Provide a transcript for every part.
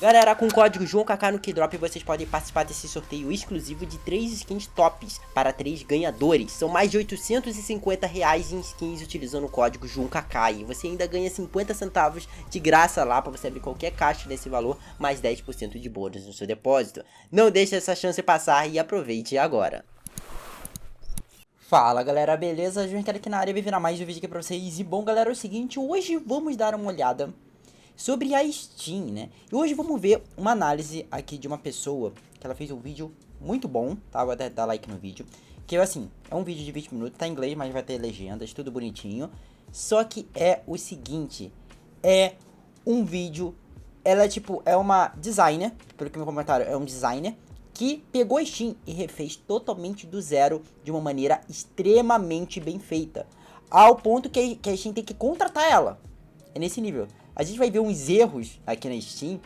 Galera, com o código JoãoKK no Keydrop vocês podem participar desse sorteio exclusivo de 3 skins tops para 3 ganhadores. São mais de R$850 em skins utilizando o código JoãoKK. E você ainda ganha 50 centavos de graça lá para você abrir qualquer caixa desse valor, mais 10% de bônus no seu depósito. Não deixe essa chance passar e aproveite agora. Fala galera, beleza? João aqui na área, vai virar mais um vídeo aqui pra vocês. E bom galera, é o seguinte, hoje vamos dar uma olhada sobre a Steam, né? E hoje vamos ver uma análise aqui de uma pessoa que ela fez um vídeo muito bom, tá? Vou até dar like no vídeo. Que assim, é um vídeo de 20 minutos, tá em inglês, mas vai ter legendas, tudo bonitinho. Só que é o seguinte, é um vídeo, ela é tipo, é uma designer, pelo que me comentaram, é um designer que pegou a Steam e refez totalmente do zero de uma maneira extremamente bem feita. Ao ponto que a Steam tem que contratar ela. É nesse nível. A gente vai ver uns erros aqui na Steam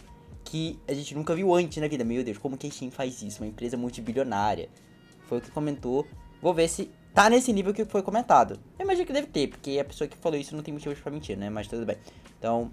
que a gente nunca viu antes na vida. Meu Deus, como que a Steam faz isso? Uma empresa multibilionária. Foi o que comentou. Vou ver se tá nesse nível que foi comentado. Eu imagino que deve ter, porque a pessoa que falou isso não tem motivos pra mentir, né? Mas tudo bem. Então,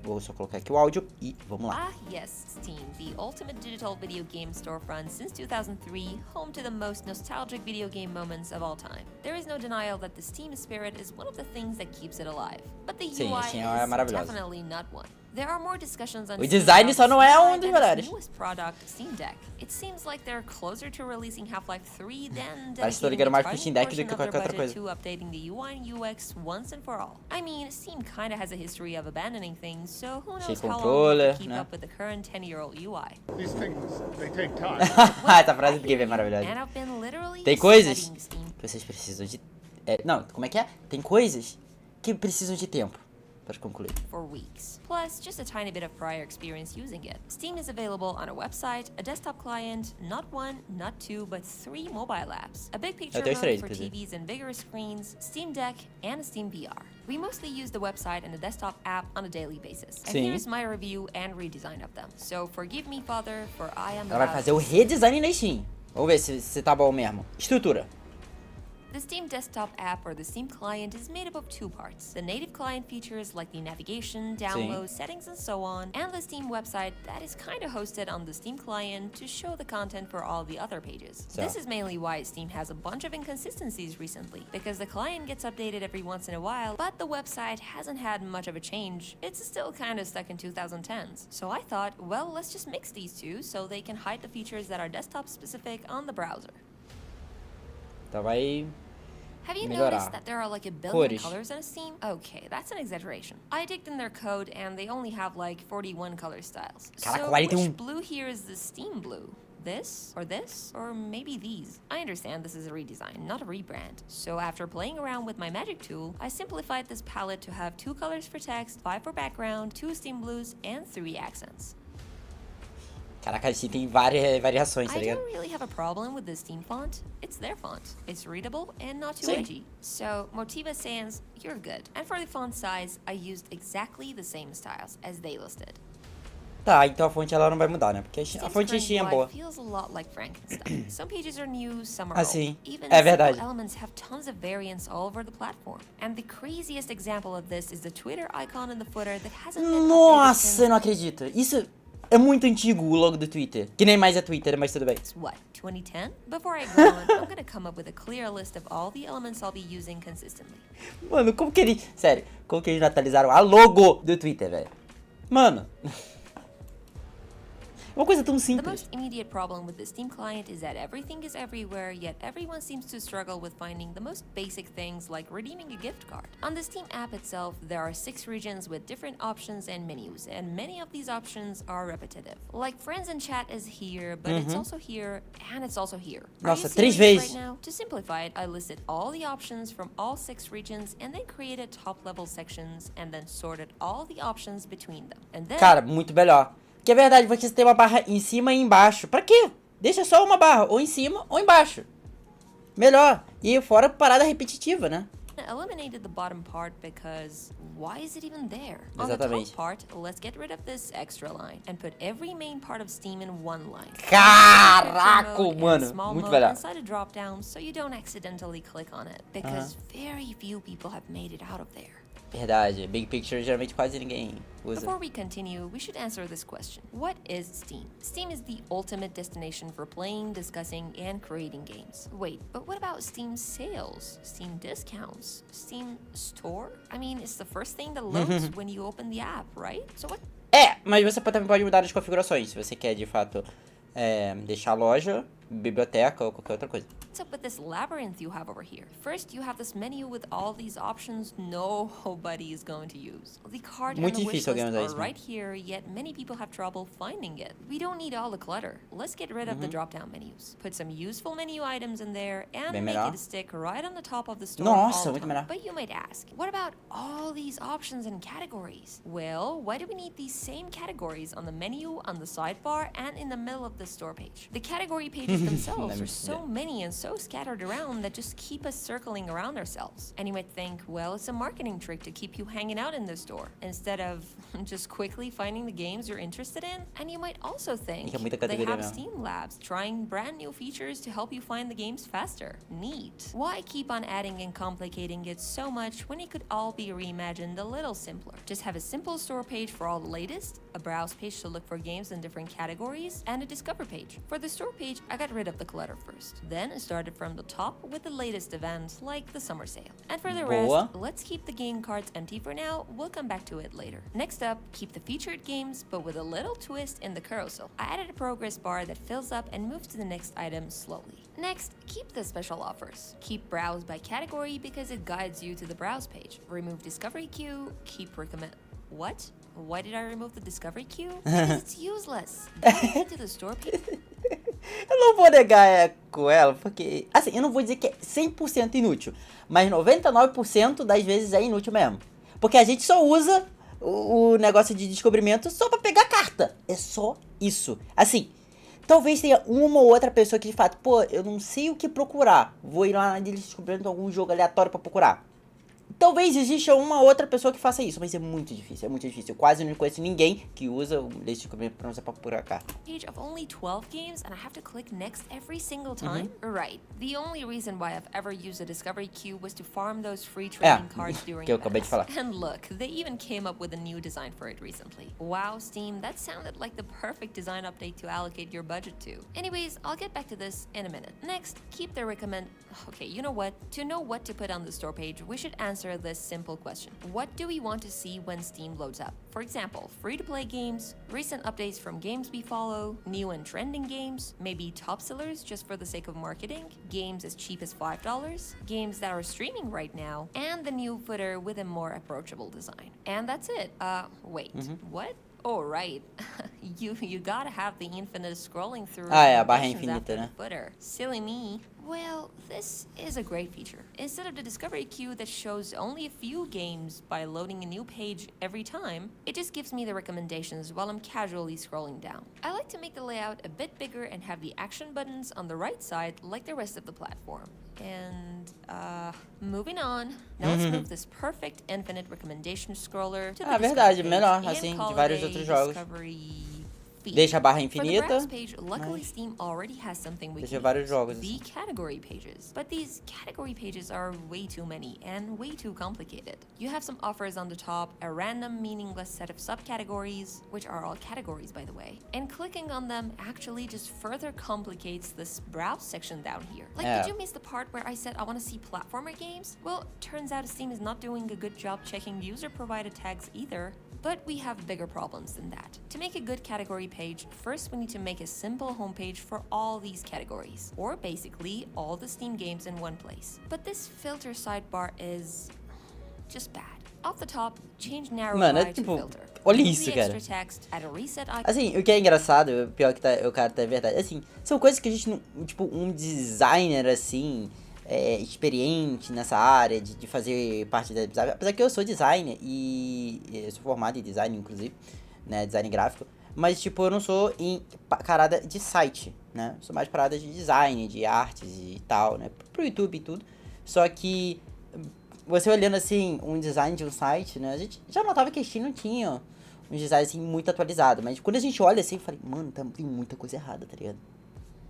vou só colocar aqui o áudio e vamos lá. Ah, yes, Steam, the ultimate digital video game storefront since 2003, home to the most nostalgic video game moments of all time. There is no denial that the Steam spirit is one of the things that keeps it alive. But the Sim, UI Steam é maravilhosa. is definitely not one. There are more discussions on O design só não é um dos melhores. newest product, Steam Deck. It seems like they're closer to releasing Half-Life 3 than Parece que tô ligando mais pro Steam Deck do que qualquer outra coisa. to updating the UI and UX once and for all. I mean, Steam kinda has a history of abandoning things, so who knows how long they can keep up with the current 10-year-old UI. These things, they take time. Essa frase do game é maravilhosa. And I've been literally Tem coisas studying Steam que vocês precisam de... não, como é que é? Tem coisas que precisam de tempo para concluir. for weeks. Plus, just a tiny bit of prior experience using it. Steam is available on a website, a desktop client, not one, not two, but 3 mobile apps. A big picture there's mode 3, for inclusive. TVs and bigger screens, Steam Deck, and a Steam VR. We mostly use the website and the desktop app on a daily basis. And Sim. here's my review and redesign of them. So forgive me, Father, for I am Ela vai about fazer o redesign na Steam. Vamos ver se tá bom mesmo. Estrutura. The Steam desktop app or the Steam client is made up of 2 parts. The native client features like the navigation, download, settings, and so on, and the Steam website that is kinda hosted on the Steam client to show the content for all the other pages. So. This is mainly why Steam has a bunch of inconsistencies recently, because the client gets updated every once in a while, but the website hasn't had much of a change. It's still kinda stuck in 2010s. So I thought, well, let's just mix these two so they can hide the features that are desktop specific on the browser. Então vai... Have you melhorar. noticed that there are like a billion Cores. colors in a Steam? Okay, that's an exaggeration. I digged in their code and they only have like 41 color styles. Caraca, So 41. which blue here is the Steam blue? This? Or maybe these? I understand this is a redesign, not a rebrand. So after playing around with my magic tool, I simplified this palette to have 2 colors for text, 5 for background, 2 Steam blues, and 3 accents. Caraca, a Steam tem várias variações, tá I ligado? don't really have a problem with the Steam font. It's their font. It's readable and not too Sim. edgy. So, Motiva sans, you're good. And for the font size, I used exactly the same styles as they listed. Tá, então a fonte ela não vai mudar, né? Porque a Steam's fonte da current Steam é UI boa. feels a lot like Frankenstein. Some pages are new, some are Ah, old. sim. Even É verdade. simple elements have tons of variants all over the platform. And the craziest example of this is the Twitter icon in the footer that hasn't been updated Nossa, since eu não acredito. Isso é muito antigo, o logo do Twitter. Que nem mais é Twitter, mas tudo bem. what, 2010? Before I go on, I'm gonna come up with a clear list of all the elements I'll be using consistently. Mano, como que eles... Sério, como que eles não atualizaram a logo do Twitter, velho? Mano... Uma coisa tão The simples. most immediate problem with the Steam client is that everything is everywhere, yet everyone seems to struggle with finding the most basic things like redeeming a gift card. On the Steam app itself, there are 6 regions with different options and menus, and many of these options are repetitive. Like friends and chat is here, but it's also here, and it's also here. Are you Nossa, 3 serious vezes. right now? To simplify it, I listed all the options from all 6 regions, and then created top-level sections, and then sorted all the options between them. And then Cara, muito melhor. Que é verdade, você tem uma barra em cima e embaixo. Pra quê? Deixa só uma barra, ou em cima ou embaixo. Melhor. E fora parada repetitiva, né? eliminated the bottom part because why is it even there? On the Exatamente. top part, let's get rid of this extra line and put every main part of Steam in one line. Caraca, Mode and mano, small muito mode melhor. inside a drop down so you don't accidentally click on it because very few people have made it out of there. Verdade, Big Picture geralmente quase ninguém usa. Before we continue, we should answer this question. What is Steam? Steam is the ultimate destination for playing, discussing, and creating games. Wait, but what about Steam sales? Steam discounts? Steam store? I mean, it's the first thing that loads when you open the app, right? So what? Mas você também pode mudar as configurações, se você quer de fato deixar a loja, biblioteca ou qualquer outra coisa. What's up with this labyrinth you have over here? First, you have this menu with all these options nobody is going to use. The card and the wish list are right here, yet many people have trouble finding it. We don't need all the clutter. Let's get rid of the drop-down menus. Put some useful menu items in there and make it stick right on the top of the store all the time. But you might ask, what about all these options and categories? Well, why do we need these same categories on the menu, on the sidebar, and in the middle of the store page? The category pages themselves are so many and so scattered around that just keep us circling around ourselves. And you might think, well, it's a marketing trick to keep you hanging out in the store instead of just quickly finding the games you're interested in. And you might also think they have Steam labs trying brand new features to help you find the games faster. Neat. Why keep on adding and complicating it so much when it could all be reimagined a little simpler? Just have a simple store page for all the latest, a browse page to look for games in different categories, and a discover page. For the store page, I got rid of the clutter first. Then I started from the top with the latest events like the summer sale. And for the rest, let's keep the game cards empty for now. We'll come back to it later. Next up, keep the featured games, but with a little twist in the carousel. I added a progress bar that fills up and moves to the next item slowly. Next, keep the special offers. Keep browse by category because it guides you to the browse page. Remove discovery queue, keep recommend. What? Why did I remove the discovery queue? Because it's useless. Go to the store page. Eu não vou negar com ela, porque, assim, eu não vou dizer que é 100% inútil, mas 99% das vezes é inútil mesmo. Porque a gente só usa o negócio de descobrimento só pra pegar carta. É só isso. Assim, talvez tenha uma ou outra pessoa que de fato, pô, eu não sei o que procurar. Vou ir lá na deles descobrindo algum jogo aleatório pra procurar. Talvez exista uma outra pessoa que faça isso, mas é muito difícil, é muito difícil. Eu quase não conheço ninguém que usa o list de descobrimento pra usar pra procurar a carta. Page of only 12 games and I have to click next every single time? Right. The only reason why I've ever used a discovery queue was to farm those free trading cards during que eu acabei de falar. And look, they even came up with a new design for it recently. Wow, Steam, that sounded like the perfect design update to allocate your budget to. Anyways, I'll get back to this in a minute. Next, keep the recommend... Okay, you know what? To know what to put on the store page, we should answer this simple question. What do we want to see when Steam loads up? For example, free-to-play games, recent updates from games we follow, new and trending games, maybe top sellers just for the sake of marketing, games as cheap as $5, games that are streaming right now, and the new footer with a more approachable design. And that's it. Wait, what? Oh, right. you gotta have the infinite scrolling through a barra infinita, né? Footer. Silly me. Well, this is a great feature. Instead of the discovery queue that shows only a few games by loading a new page every time, it just gives me the recommendations while I'm casually scrolling down. I like to make the layout a bit bigger and have the action buttons on the right side like the rest of the platform. And, moving on. Now let's move this perfect infinite recommendation scroller to the verdade, melhor, assim, de vários outros jogos. Deixa a barra infinita. Page, luckily Steam already has something we deixa vários jogos. The category pages. But these category pages are way too many and way too complicated. You have some offers on the top, a random meaningless set of subcategories, which are all categories by the way. And clicking on them actually just further complicates this browse section down here. Like, did you miss the part where I said I want to see platformer games? Well, turns out Steam is not doing a good job checking user-provided tags either. But we have bigger problems than that. To make a good category page, first we need to make a simple homepage for all these categories, or basically all the Steam games in one place. But this filter sidebar is just bad. Off the top, change narrow by to filter. Olha isso, cara. Text, add a reset icon. Assim, o que é engraçado, o pior que o cara tá verdade, assim, são coisas que a gente não, tipo, um designer assim, experiente nessa área de fazer parte da design, apesar que eu sou designer e eu sou formado em design, inclusive, né, design gráfico, mas tipo, eu não sou em parada de site, né, sou mais parada de design, de artes e tal, né, pro YouTube e tudo, só que você olhando assim, um design de um site, né, a gente já notava que a Steam não tinha um design assim muito atualizado, mas quando a gente olha assim, eu falei, mano, tem muita coisa errada, tá ligado?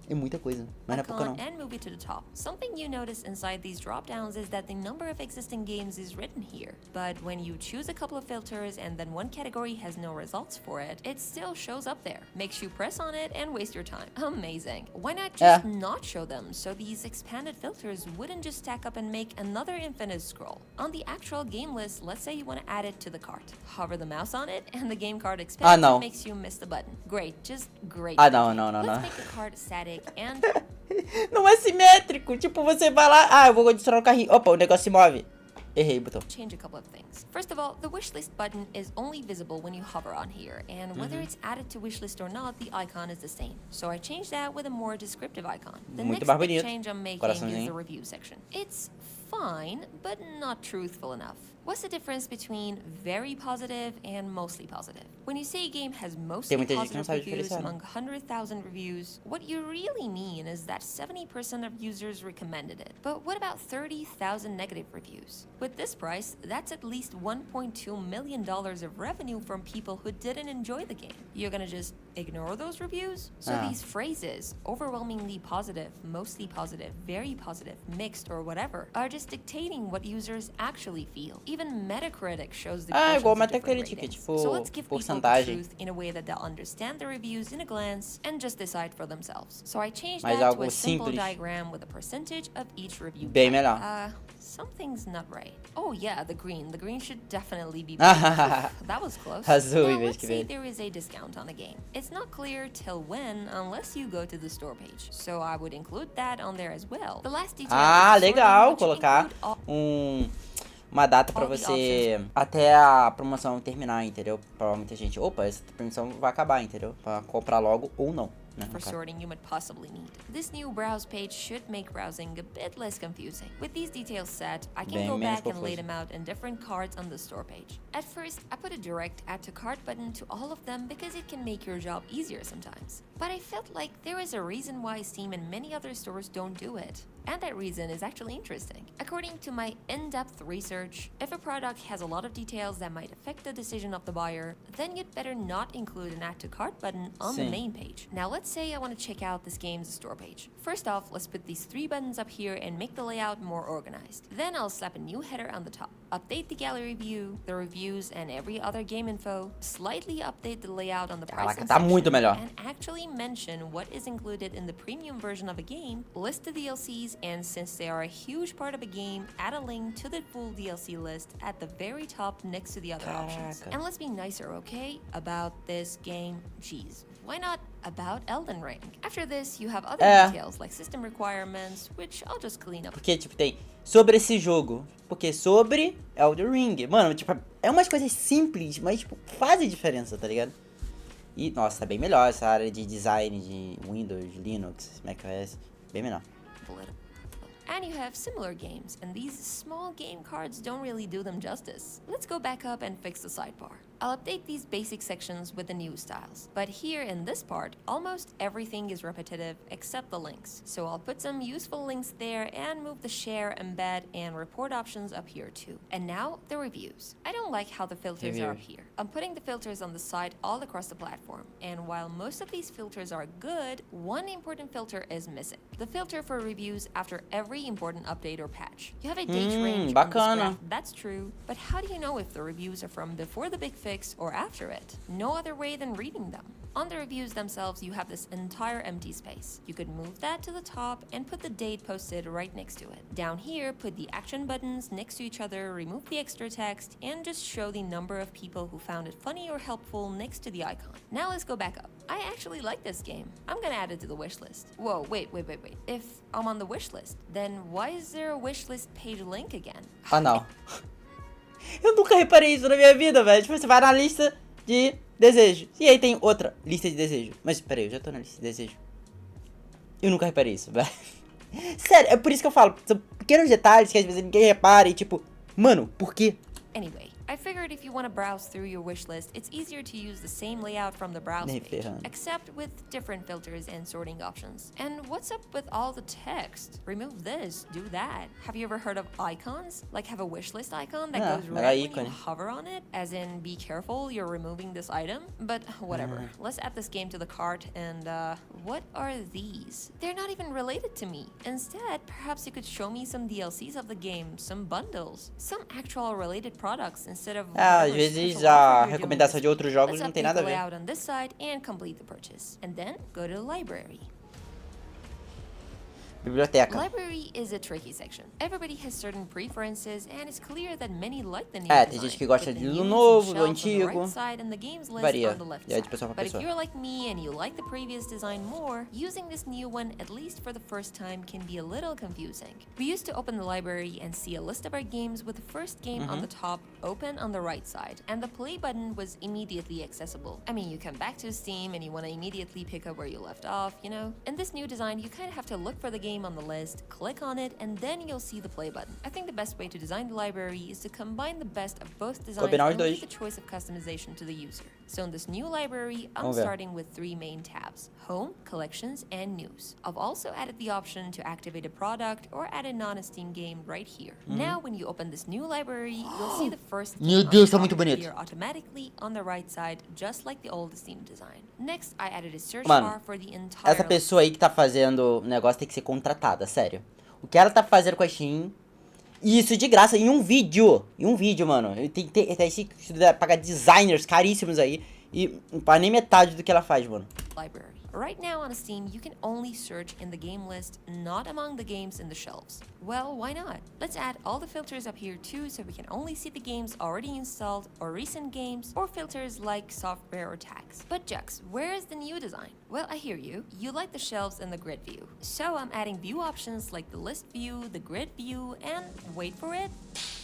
É muita coisa, mas não é pouca não. And move it to the top. Something you notice inside these drop-downs is that the number of existing games is written here. But when you choose a couple of filters and then one category has no results for it, it still shows up there. Makes you press on it and waste your time. Amazing. Why not just not show them so these expanded filters wouldn't just stack up and make another infinite scroll? On the actual game list, let's say you want to add it to the cart. Hover the mouse on it and the game card expands and makes you miss the button. Great, just great. Não. Let's make the card static and... Não é simétrico. Tipo, você vai lá... eu vou adicionar no carrinho. Opa, o negócio se move. Errei o botão. Change a couple of things. First of all, the wishlist button is only visible when you hover on here, and whether it's added to wishlist or not, the icon is the same. So I changed that with a more descriptive icon. The next big change I'm making is the review section. It's fine, but not truthful enough. What's the difference between very positive and mostly positive? When you say a game has mostly positive reviews among 100,000 reviews, what you really mean is that 70% of users recommended it. But what about 30,000 negative reviews? With this price, that's at least $1.2 million of revenue from people who didn't enjoy the game. You're gonna just ignore those reviews? So these phrases, overwhelmingly positive, mostly positive, very positive, mixed, or whatever, are just dictating what users actually feel. Even Metacritic shows the igual Metacritic, tipo, so let's give people the truth in a way that they'll understand the reviews in a glance and just decide for themselves. So I changed that to a simple diagram with a percentage of each review. Bem melhor. Something's not right. Oh yeah, the green. The green should definitely be better. That was close. Azul, now let's say there is a discount on a game. It's not clear till when unless you go to the store page. So I would include that on there as well. The last detail legal, colocar uma data pra você até a promoção terminar, entendeu? Pra muita gente, opa, essa promoção vai acabar, entendeu? Pra comprar logo ou não. For sorting you might possibly need. This new browse page should make browsing a bit less confusing. With these details set, I can go back and lay them out in different cards on the store page. At first, I put a direct add to cart button to all of them because it can make your job easier sometimes. But I felt like there is a reason why Steam and many other stores don't do it. And that reason is actually interesting. According to my in-depth research, if a product has a lot of details that might affect the decision of the buyer, then you'd better not include an add to cart button on the main page. Now let's say I want to check out this game's store page. First off, let's put these 3 buttons up here and make the layout more organized. Then I'll slap a new header on the top. Update the gallery view, the reviews, and every other game info. Slightly update the layout on the pricing section, and actually mention what is included in the premium version of a game, list the DLCs, and since they are a huge part of a game, add a link to the full DLC list at the very top next to the other options. And let's be nicer, okay? About this game, jeez. Why not about Elden Ring? After this, you have other details like system requirements, which I'll just clean up. Porque, tipo, tem sobre esse jogo. Porque sobre Elden Ring. Mano, tipo, é umas coisas simples, mas, tipo, fazem diferença, tá ligado? E, nossa, tá bem melhor essa área de design de Windows, Linux, macOS. Bem melhor. And you have similar games, and these small game cards don't really do them justice. Let's go back up and fix the sidebar. I'll update these basic sections with the new styles. But here in this part, almost everything is repetitive except the links. So I'll put some useful links there and move the share, embed, and report options up here too. And now, the reviews. I don't like how the filters are up here. I'm putting the filters on the side all across the platform. And while most of these filters are good, one important filter is missing. The filter for reviews after every important update or patch. You have a date range on this graph, that's true. But how do you know if the reviews are from before the big fix or after it? No other way than reading them. On the reviews themselves, you have this entire empty space. You could move that to the top and put the date posted right next to it. Down here, put the action buttons next to each other, remove the extra text, and just show the number of people who found it funny or helpful next to the icon. Now let's go back up. I actually like this game. I'm gonna add it to the wish list. Whoa, wait. If I'm on the wish list, then why is there a wish list page link again? Não. Eu nunca reparei isso na minha vida, velho. Tipo, você vai na lista de desejo. E aí tem outra lista de desejo. Mas peraí, eu já tô na lista de desejo. Eu nunca reparei isso, velho. Sério, é por isso que eu falo. São pequenos detalhes que às vezes ninguém repara e tipo, mano, por quê? Anyway, I figured if you want to browse through your wish list, it's easier to use the same layout from the browse Nem page, ferrando. except with different filters and sorting options. And what's up with all the text? Remove this, do that. Have you ever heard of icons? Like have a wish list icon that goes era red when you ícone. hover on it, as in be careful, you're removing this item? But whatever. Let's add this game to the cart and what are these? They're not even related to me. Instead, perhaps you could show me some DLCs of the game, some bundles, some actual related products instead of Às whatever vezes special a offer you're doing recomendação this de outros week. jogos Let's não tem update nada the a ver. layout on this side and complete the purchase. And then go to the library. Biblioteca. Library is a tricky section. Everybody has certain preferences, and it's clear that many like the new Tem design, gente que gosta with the do news and novo, do shelves on the antigo. right side and the games list Varia. on the left Já é de side. pessoa pra But if pessoa. you're like me and you like the previous design more, using this new one, at least for the first time, can be a little confusing. We used to open the library and see a list of our games with the first game on the top open on the right side, and the play button was immediately accessible. I mean, you come back to Steam and you want to immediately pick up where you left off, you know? In this new design, you kind of have to look for the game on the list, click on it, and then you'll see the play button. I think the best way to design the library is to combine the best of both designs Combinar os and leave dois. the choice of customization to the user. So in this new library, I'm Vamos ver. starting with 3 main tabs: Home, Collections, and News. I've also added the option to activate a product or add a non-Steam game right here. Now when you open this new library, you'll see the first game Meu on Deus, the tá muito top bonito. appear automatically on the right side, just like the old Steam design. Next, I added a search Mano, bar for the entire essa pessoa aí que tá fazendo o negócio tem que ser contratada, sério. O que ela tá fazendo com a Steam, e isso de graça, em um vídeo. Em um vídeo, mano. Tem que pagar designers caríssimos aí. E não paga nem metade do que ela faz, mano. library. Right now on Steam, you can only search in the game list, not among the games in the shelves. Well, why not? Let's add all the filters up here too, so we can only see the games already installed or recent games, or filters like software or tags. But Jux, where is the new design? Well, I hear you. You like the shelves and the grid view. So I'm adding view options like the list view, the grid view, and wait for it,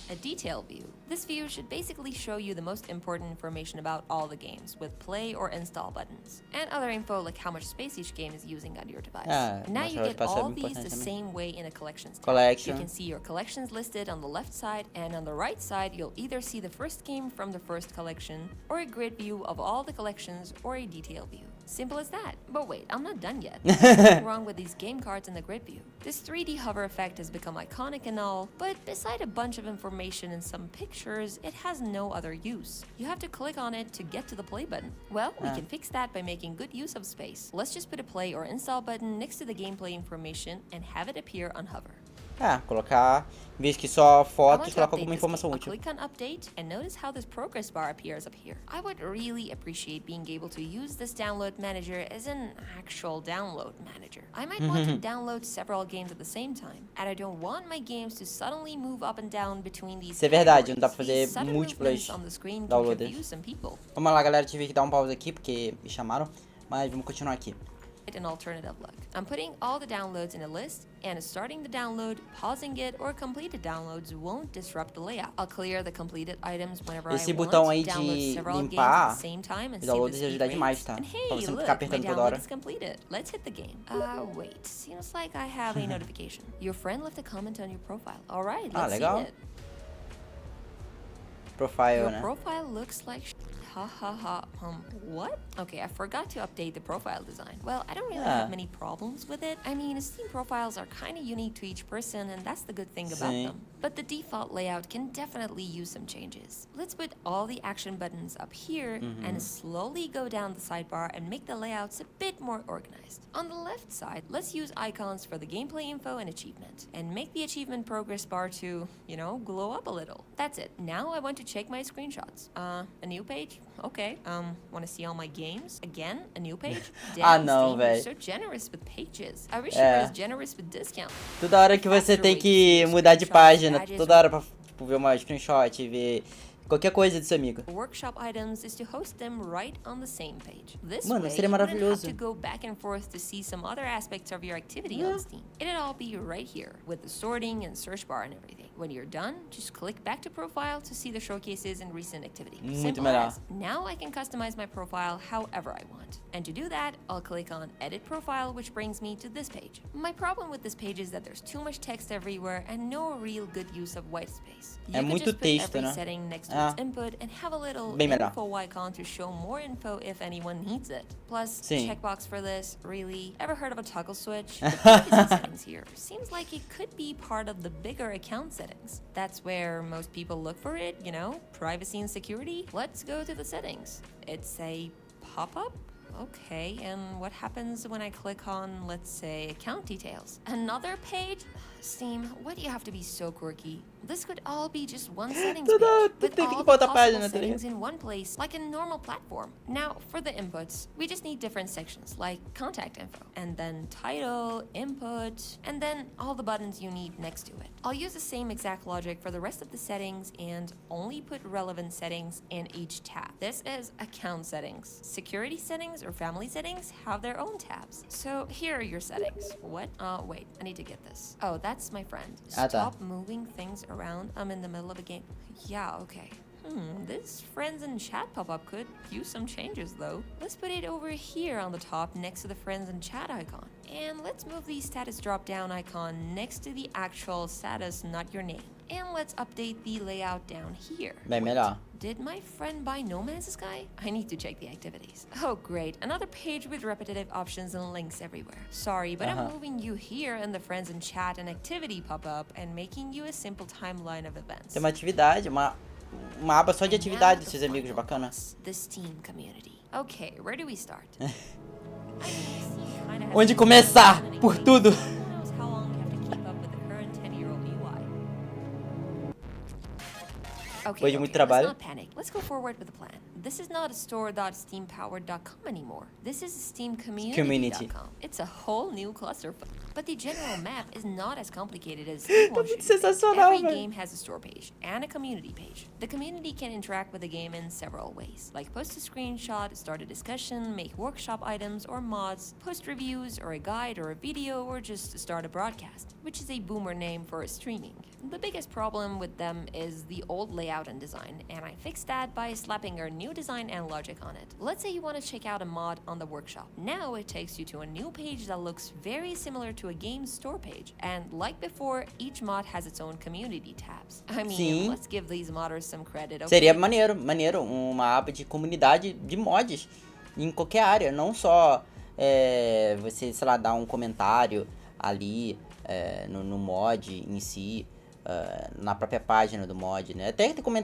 a detail view. This view should basically show you the most important information about all the games, with play or install buttons, and other info like how much space each game is using on your device. Now you get all these the same way in a collections tab. You can see your collections listed on the left side, and on the right side you'll either see the first game from the first collection, or a grid view of all the collections, or a detail view. Simple as that. But wait, I'm not done yet. There's something wrong with these game cards in the grid view. This 3D hover effect has become iconic and all, but beside a bunch of information and some pictures, it has no other use. You have to click on it to get to the play button. Well, we can fix that by making good use of space. Let's just put a play or install button next to the gameplay information and have it appear on hover. Colocar, em vez que só I fotos, want to coloca update alguma this informação game. I'll útil. click on update and notice how this progress bar appears up here. I would really appreciate being able to use this download manager as an actual download manager. I might want to download several games at the same time, and I don't want my games to suddenly move up and down between these Isso é verdade, não dá pra categories. fazer These sudden múltiplas movements on the screen can downloads. confuse some people. Vamos lá, galera, tive que dar um pause aqui porque me chamaram, mas vamos continuar aqui. An alternative look. I'm putting all the downloads in a list, and starting the download, pausing it, or completed downloads won't disrupt the layout. I'll clear the completed items whenever Esse I want, botão aí download de several games limpar at the same time and os see the downloads speed ajuda demais, rates. tá? And Pra hey, você não look, ficar my apertando toda download hora. is completed. Let's hit the game. Wait. Seems like I have a notification. Your friend left a comment on your profile. All right, let's see legal. it. Profile, Your né? profile looks like ha ha ha. What? Okay, I forgot to update the profile design. Well, I don't really have many problems with it. I mean, Steam profiles are kind of unique to each person, and that's the good thing about Sim. them. But the default layout can definitely use some changes. Let's put all the action buttons up here and slowly go down the sidebar and make the layouts a bit more organized. On the left side, let's use icons for the gameplay info and achievement, and make the achievement progress bar to, you know, glow up a little. That's it. Now I want to check my screenshots. A new page? Okay. Want to see all my games? Again, a new page? Damn, não, Steam, you're véi. so generous with pages. I wish you were as generous with discounts. Toda hora que você tem que mudar de página, toda hora pra tipo, ver uma screenshot, ver qualquer coisa do seu amigo. Workshop items is to host them right on the same page. This Mano, way, seria you wouldn't have maravilhoso. to go back and forth to see some other aspects of your activity on Steam. It'd all be right here, with the sorting and search bar and everything. When you're done, just click back to profile to see the showcases and recent activity. Muito Simple melhor. as. Now I can customize my profile however I want. And to do that, I'll click on Edit Profile, which brings me to this page. My problem with this page is that there's too much text everywhere and no real good use of white space. You could muito just put texto, every né? setting next to let's input and have a little Bem melhor. info icon to show more info if anyone needs it. Plus, Sim. checkbox for this, really? Ever heard of a toggle switch? The privacy settings here seems like it could be part of the bigger account settings. That's where most people look for it, you know? Privacy and security? Let's go to the settings. It's a pop-up? Okay, and what happens when I click on, let's say, account details? Another page? Steam, why do you have to be so quirky? This could all be just one settings page, with teve que all the botar a possible página, tá settings ligado? in one place, like a normal platform. Now, for the inputs, we just need different sections, like contact info, and then title, input, and then all the buttons you need next to it. I'll use the same exact logic for the rest of the settings and only put relevant settings in each tab. This is account settings. Security settings or family settings have their own tabs. So here are your settings. What? Wait, I need to get this. Oh, that's my friend. Ah, tá. Stop moving things around. I'm in the middle of a game. Yeah, okay. This friends and chat pop-up could use some changes though. Let's put it over here on the top next to the friends and chat icon. And let's move the status drop-down icon next to the actual status, not your name. And let's update the layout down here. Bem Wait, melhor. did my friend buy No Man's Sky? I need to check the activities. Oh great, another page with repetitive options and links everywhere. Sorry, but I'm moving you here in the friends and chat and activity pop-up and making you a simple timeline of events. Tem uma atividade, uma aba só de atividade dos seus amigos, bacana. The Steam community. Okay, where do we start? I mean, Steam kinda has Onde a- começar? Por tudo. Who knows how long you have to keep up with the current 10-year-old UI. Okay, Depois de muito let's trabalho. not panic. Let's go forward with the plan. This is not a store.steampowered.com anymore. This is steamcommunity.com. It's a whole new cluster. But the general map is not as complicated as Steam wants you to think. sensacional, Every velho. game has a store page and a community page. The community can interact with the game in several ways, like post a screenshot, start a discussion, make workshop items or mods, post reviews or a guide or a video, or just start a broadcast, which is a boomer name for streaming. The biggest problem with them is the old layout and design, and I fixed that by slapping a new design and logic on it. Let's say you want to check out a mod on the workshop. Now it takes you to a new page that looks very similar to a game's store page, and like before, each mod has its own community tabs. I mean, Sim. let's give these modders some credit. Okay? Seria maneiro, uma aba de comunidade de mods em qualquer área, não só você, sei lá, dar um comentário ali no mod em si, na própria página do mod, né? Até tem como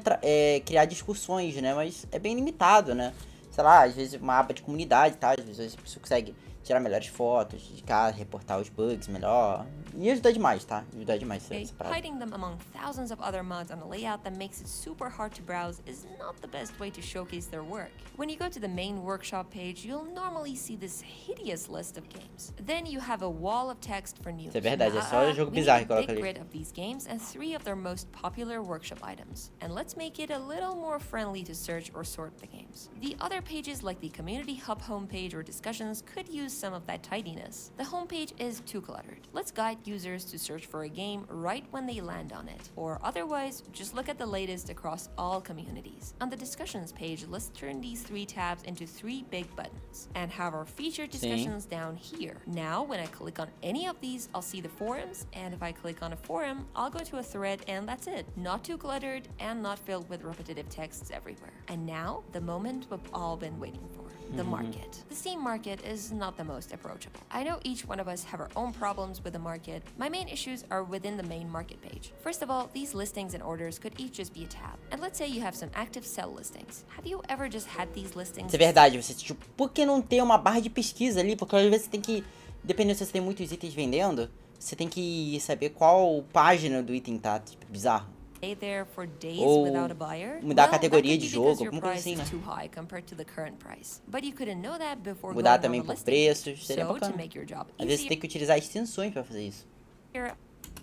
criar discussões, né? Mas é bem limitado, né? Sei lá, às vezes uma aba de comunidade, tá? Às vezes você consegue tirar melhores fotos, reportar os bugs melhor. E ajuda demais, tá? Ajuda demais essa parada. Hiding them among thousands of other mods on a layout that makes it super hard to browse is not the best way to showcase their work. When you go to the main workshop page, you'll normally see this hideous list of games. Then you have a wall of text for news. Isso é verdade, é só jogo bizarro que We need coloca a big ali. grid of these games and 3 of their most popular workshop items. And let's make it a little more friendly to search or sort the games. The other pages like the Community Hub homepage or discussions could use some of that tidiness. The homepage is too cluttered. Let's guide users to search for a game right when they land on it. Or otherwise, just look at the latest across all communities. On the discussions page, let's turn these 3 tabs into 3 big buttons and have our featured discussions down here. Now, when I click on any of these, I'll see the forums, and if I click on a forum, I'll go to a thread, and that's it. Not too cluttered and not filled with repetitive texts everywhere. And now, the moment we've all been waiting for. The market. The Steam market is not the most approachable. I know each one of us have our own problems with the market. My main issues are within the main market page. First of all, these listings and orders could each just be a tab. And let's say you have some active sell listings. Have you ever just had these listings? Isso é verdade, você, tipo, por que não ter uma barra de pesquisa ali? Porque às vezes você tem que, dependendo se você tem muitos itens vendendo, você tem que saber qual página do item tá, tipo, bizarro. There for days Ou without a buyer? mudar a Well, categoria that de could be because jogo, your alguma coisa price assim, is né? too high compared to the current price. But you couldn't know that before Mudar going também on the por listing. preços, seria So, bacana. to make your job Às vezes você easier, tem que utilizar extensões pra fazer isso.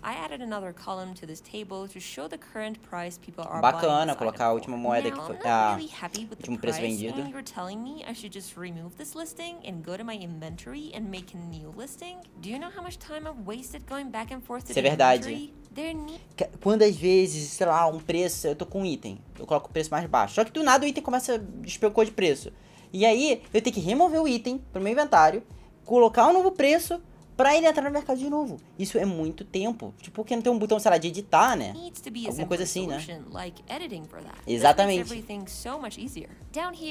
I added another column to this table to show the current price people are Bacana, buying this colocar a item última for. moeda Now, que foi, I'm not really happy with the último preço price, vendido. and you're telling me I should just remove this listing and go to my inventory and make a new listing? Do you know how much time I've wasted going back and forth to Isso é the verdade. inventory? There need Quando às vezes, sei lá, um preço, eu tô com um item, eu coloco o preço mais baixo. Só que do nada o item começa a despencou de preço. E aí eu tenho que remover o item pro meu inventário, colocar um novo preço, pra ele entrar no mercado de novo. Isso é muito tempo. Tipo, porque não tem um botão, sei lá, de editar, né? Alguma coisa assim, né? Exatamente.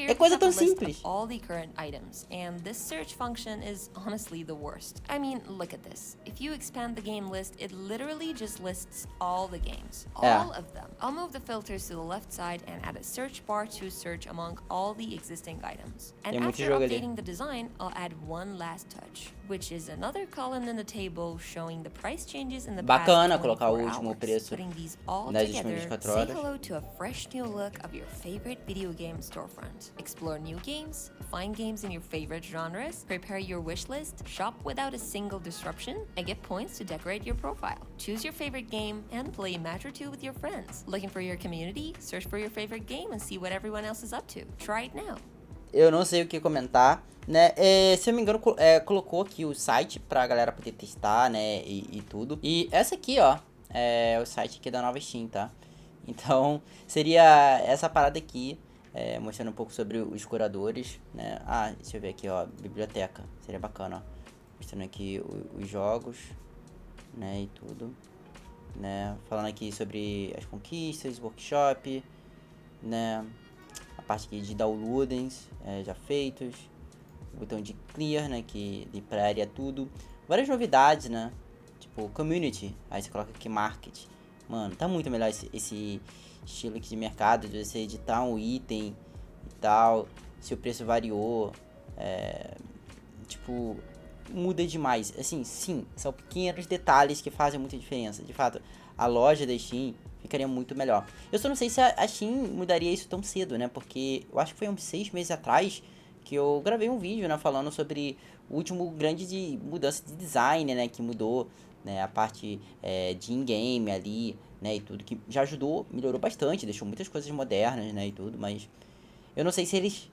É coisa tão simples. All the current items, and this search function is honestly the worst. I mean, look at this. If you expand the game list, it literally just lists all the games. All of them. I'll move the filters to the left side and add a search bar to search among all the existing items. And after updating the design, I'll add one last touch, which is another column in the table showing the price changes in the past 24 colocar o último hours. preço Putting these all nas together, últimas 24 say horas. hello to a fresh new look of your favorite video game storefront. Explore new games, find games in your favorite genres, prepare your wish list, shop without a single disruption, and get points to decorate your profile. Choose your favorite game and play a match or two with your friends. Looking for your community? Search for your favorite game and see what everyone else is up to. Try it now. Eu não sei o que comentar, né? Se eu não me engano, colocou aqui o site pra galera poder testar, né? E tudo. E essa aqui, ó, é o site aqui da nova Steam, tá? Então, seria essa parada aqui, mostrando um pouco sobre os curadores, né? Ah, deixa eu ver aqui, ó, biblioteca. Seria bacana, ó. Mostrando aqui os jogos, né? E tudo, né? Falando aqui sobre as conquistas, workshop, né? A parte aqui de downloadings já feitos, o botão de clear, né, que de praia tudo, várias novidades, né, tipo community, aí você coloca aqui market, mano, tá muito melhor esse estilo aqui de mercado, de você editar um item e tal, se o preço variou, tipo, muda demais, assim, sim, são pequenos detalhes que fazem muita diferença, de fato, a loja da Steam ficaria muito melhor. Eu só não sei se a Steam mudaria isso tão cedo, né? Porque eu acho que foi uns 6 meses atrás que eu gravei um vídeo, né? Falando sobre o último grande mudança de design, né? Que mudou, né? A parte de in-game ali, né? E tudo, que já ajudou, melhorou bastante, deixou muitas coisas modernas, né? E tudo, mas eu não sei se eles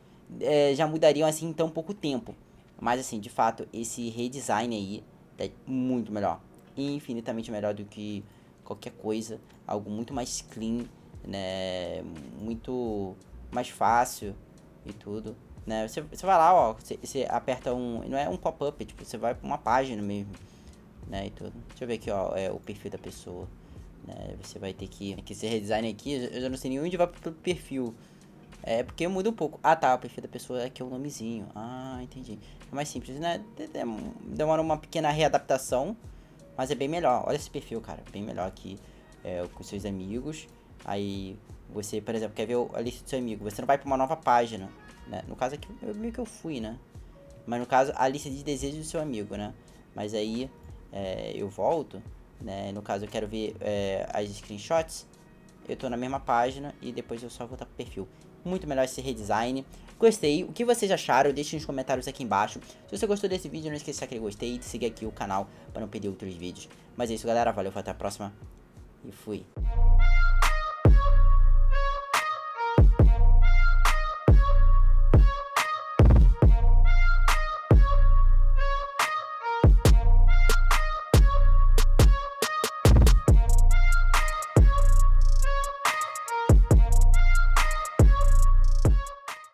já mudariam assim em tão pouco tempo. Mas assim, de fato, esse redesign aí é muito melhor. Infinitamente melhor do que qualquer coisa, algo muito mais clean, né, muito mais fácil e tudo, né, você vai lá, ó, você aperta não é um pop-up, tipo, você vai pra uma página mesmo, né, e tudo. Deixa eu ver aqui, ó, o perfil da pessoa, né, você vai ter que esse redesign aqui, eu já não sei nem onde vai pro perfil, porque muda um pouco. Ah, tá, o perfil da pessoa aqui é o nomezinho, entendi, é mais simples, né, demora uma pequena readaptação, mas é bem melhor. Olha esse perfil, cara. Bem melhor aqui com seus amigos. Aí você, por exemplo, quer ver a lista do seu amigo. Você não vai para uma nova página, né? No caso aqui, meio que eu fui, né? Mas no caso, a lista de desejos do seu amigo, né? Mas aí eu volto, né? No caso, eu quero ver as screenshots. Eu tô na mesma página e depois eu só voltar pro perfil. Muito melhor esse redesign. Gostei. O que vocês acharam? Deixem nos comentários aqui embaixo. Se você gostou desse vídeo, não esqueça de aquele gostei e de seguir aqui o canal para não perder outros vídeos. Mas é isso, galera. Valeu, até a próxima. E fui.